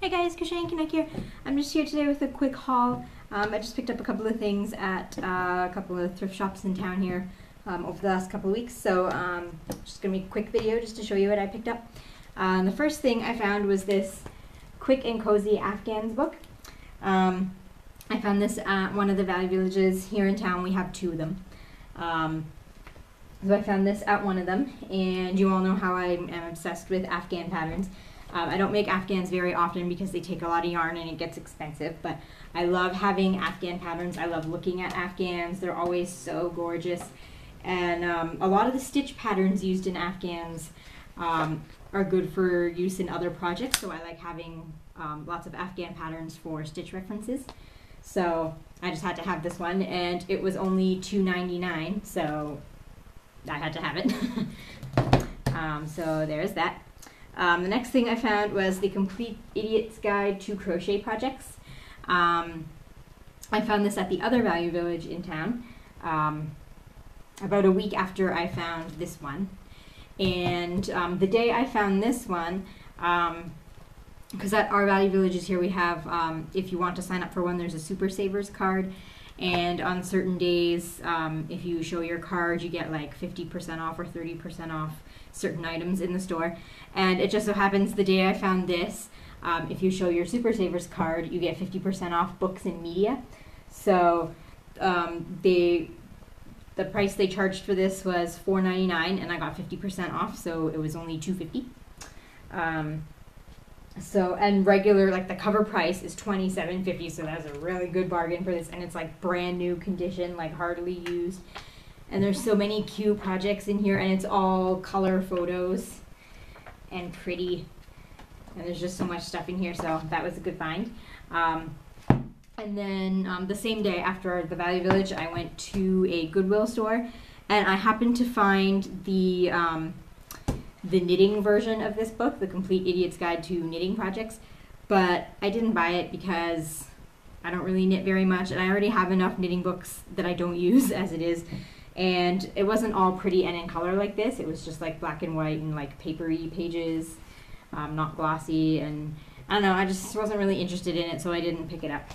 Hey guys, Crochet and Connect here. I'm just here today with a quick haul. I just picked up a couple of things at a couple of thrift shops in town here over the last couple of weeks. So just going to be a quick video just to show you what I picked up. The first thing I found was this Quick and Cozy Afghans book. I found this at one of the Value Villages here in town. We have two of them. So I found this at one of them, and you all know how I am obsessed with Afghan patterns. I don't make Afghans very often because they take a lot of yarn and it gets expensive, but I love having Afghan patterns. I love looking at Afghans. They're always so gorgeous. And a lot of the stitch patterns used in Afghans are good for use in other projects, so I like having lots of Afghan patterns for stitch references. So I just had to have this one, and it was only $2.99, so I had to have it. So there's that. The next thing I found was the Complete Idiot's Guide to Crochet Projects. I found this at the other Value Village in town about a week after I found this one. And the day I found this one, because at our Value Villages here we have, if you want to sign up for one, there's a Super Savers card. And on certain days, if you show your card, you get like 50% off or 30% off certain items in the store. And it just so happens the day I found this, if you show your Super Savers card, you get 50% off books and media. So the price they charged for this was $4.99, and I got 50% off, so it was only $2.50. And regular, like the cover price is $27.50, so that's a really good bargain for this, and it's like brand new condition, like hardly used. And there's so many cute projects in here, and it's all color photos and pretty, and there's just so much stuff in here, so that was a good find. And then the same day after the Value Village, I went to a Goodwill store, and I happened to find the knitting version of this book, The Complete Idiot's Guide to Knitting Projects, but I didn't buy it because I don't really knit very much, and I already have enough knitting books that I don't use as it is. And it wasn't all pretty and in color like this. It was just like black and white and like papery pages, not glossy, and I don't know, I just wasn't really interested in it, so I didn't pick it up.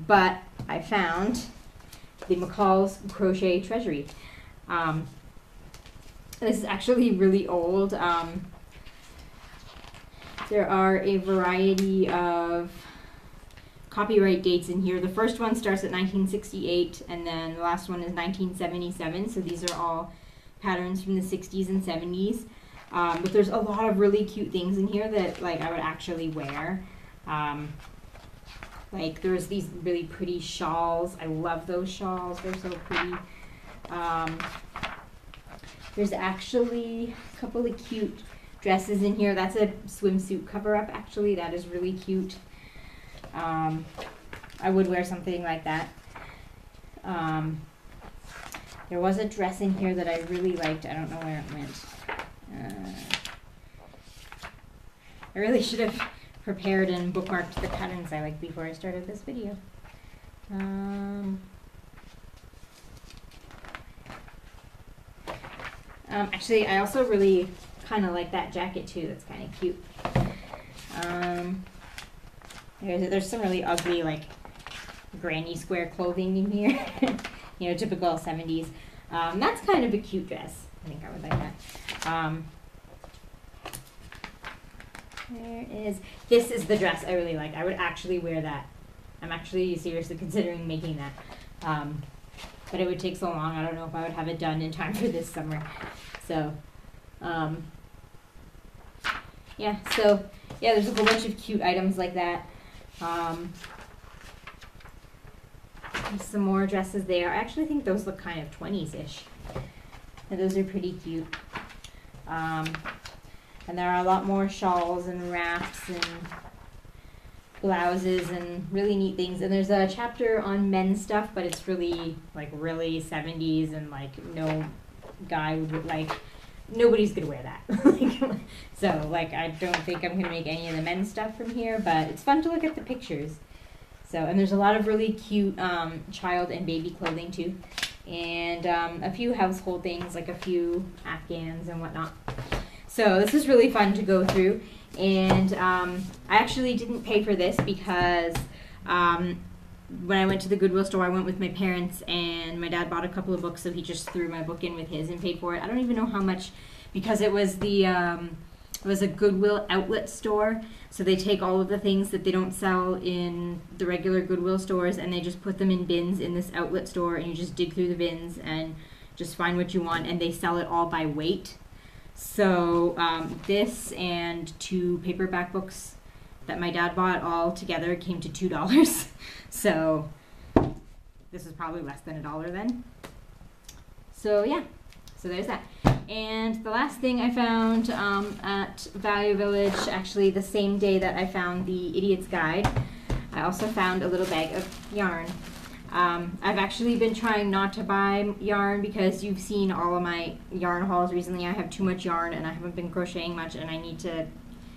But I found the McCall's Crochet Treasury. This is actually really old. There are a variety of copyright dates in here. The first one starts at 1968, and then the last one is 1977, so these are all patterns from the 60s and 70s. But there's a lot of really cute things in here that like I would actually wear. Like there's these really pretty shawls. I love those shawls, they're so pretty. There's actually a couple of cute dresses in here. That's a swimsuit cover-up, actually. That is really cute. I would wear something like that. There was a dress in here that I really liked. I don't know where it went. I really should have prepared and bookmarked the patterns I liked before I started this video. Actually, I also really kind of like that jacket too. That's kind of cute. There's some really ugly, like, granny square clothing in here. You know, typical 70s. That's kind of a cute dress. I think I would like that. This is the dress I really like. I would actually wear that. I'm actually seriously considering making that. But it would take so long. I don't know if I would have it done in time for this summer. So, yeah, there's a whole bunch of cute items like that. Some more dresses there. I actually think those look kind of 20s-ish. And those are pretty cute. And there are a lot more shawls and wraps and blouses and really neat things. And there's a chapter on men's stuff, but it's really, like, really 70s, and, like, no guy would, like, nobody's gonna wear that. So, like, I don't think I'm gonna make any of the men's stuff from here, but it's fun to look at the pictures. So, and there's a lot of really cute child and baby clothing too, and a few household things, like a few Afghans and whatnot. So this is really fun to go through, And I actually didn't pay for this because when I went to the Goodwill store, I went with my parents, and my dad bought a couple of books, so he just threw my book in with his and paid for it. I don't even know how much, because it was a Goodwill outlet store, so they take all of the things that they don't sell in the regular Goodwill stores, and they just put them in bins in this outlet store, and you just dig through the bins and just find what you want, and they sell it all by weight. So this and 2 paperback books that my dad bought all together came to $2. So this is probably less than $1 then. So yeah, so there's that. And the last thing I found at Value Village, actually the same day that I found the Idiot's Guide, I also found a little bag of yarn. I've actually been trying not to buy yarn because you've seen all of my yarn hauls recently. I have too much yarn and I haven't been crocheting much, and I need to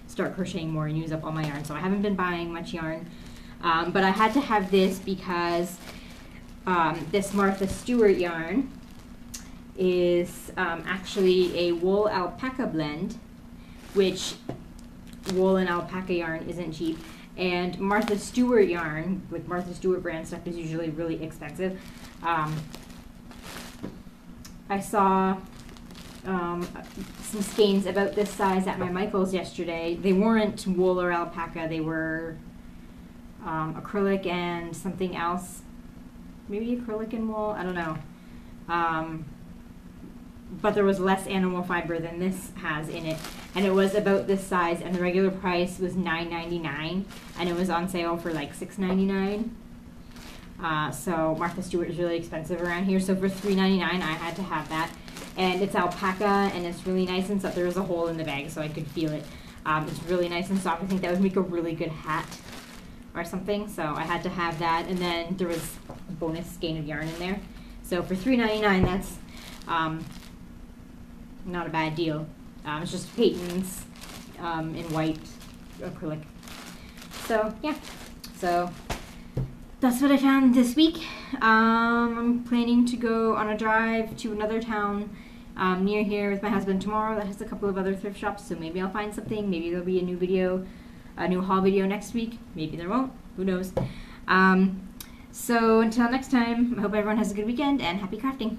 start crocheting more and use up all my yarn, so I haven't been buying much yarn. But I had to have this because this Martha Stewart yarn is actually a wool alpaca blend, which wool and alpaca yarn isn't cheap. And Martha Stewart yarn, with Martha Stewart brand stuff, is usually really expensive. I saw some skeins about this size at my Michael's yesterday. They weren't wool or alpaca, they were acrylic and something else. Maybe acrylic and wool, I don't know. But there was less animal fiber than this has in it, and it was about this size, and the regular price was $9.99, and it was on sale for like $6.99. So Martha Stewart is really expensive around here, so for $3.99 I had to have that. And it's alpaca, and it's really nice and soft. There was a hole in the bag so I could feel it. It's really nice and soft. I think that would make a really good hat or something, so I had to have that. And then there was a bonus skein of yarn in there. So for $3.99, that's not a bad deal. It's just Peyton's in white acrylic. So yeah, so that's what I found this week. I'm planning to go on a drive to another town near here with my husband tomorrow that has a couple of other thrift shops, so maybe I'll find something. Maybe there'll be a new video, a new haul video next week. Maybe there won't. Who knows? So until next time, I hope everyone has a good weekend and happy crafting.